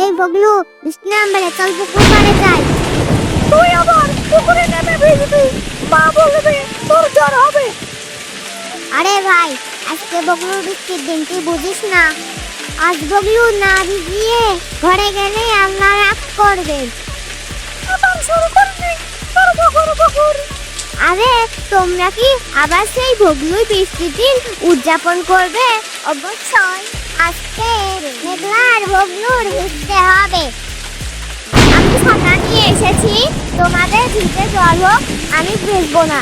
এই বগলু বৃষ্টি নামবে, চল পুকুর পাড়ে যাই। তুই আবার পুকুরে নেমে ভিজবি, মা বলবে তোর জ্বর হবে। আরে ভাই, আজকে বগলুর বৃষ্টির দিন, তুই বুঝিস না? আজ বগলু না ভিজিয়ে ঘরে গেলে আল্লাহ রাগ করবে। আবার শুরু করলি তোর বকর বকর। আরে তোমরা কি আবার সেই বগলুর বৃষ্টির দিন উদযাপন করবে? অবশ্যই আজকে মেঘলার বগলুর ভিজতে হবে। আমি ছাতা নিয়ে এসেছি, তোমাদের ভিজে জল হোক, আমি ভিজবো না।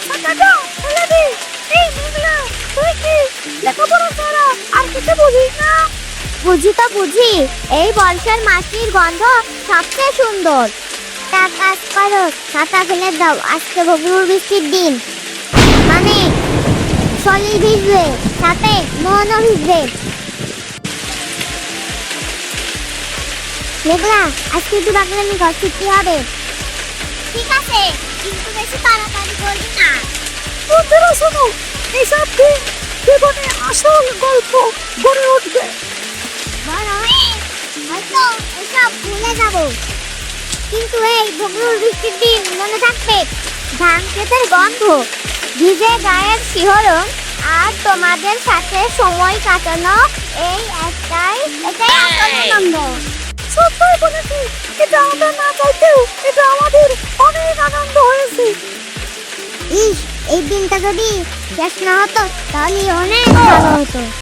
ছাতাটা ফেলে দি। এই মেঘলা, তুই কি লেখাপড়া ছাড়া আর কিছু বুঝিস না? বুঝি তো বুঝি, এই বর্ষার মাটির গন্ধ সবচেয়ে সুন্দর। তা কাজ করো, ছাতা ফেলে দাও, আজকে বগলুর বৃষ্টির দিন, মানে শরীর ভিজবে, সাথে মনও ভিজবে। মেঘলা, আজকে একটু বাগলামি ঘর ছুটি হবে। ঠিক আছে, কিন্তু বেশি তাড়াতাড়ি করবি না। বন্ধুরা শোনো, এইসব দিন জীবনে আসল গল্প গড়ে উঠবে। বড় হয়ে হয়তো এসব ভুলে যাব, কিন্তু এই বগলুর বৃষ্টির দিন মনে থাকবে। ধান ক্ষেতের গন্ধ, ভিজে গায়ের শিহরণ, আর তোমাদের সাথে সময় কাটানো, এটাই আসল আনন্দ। সত্যই বলেছি, এটা আমরা না চাইতেও এটা আমাদের অনেক আনন্দ হয়েছে। ইস, এই দিনটা যদি শেষ না হতো তাহলে অনেক ভালো হতো।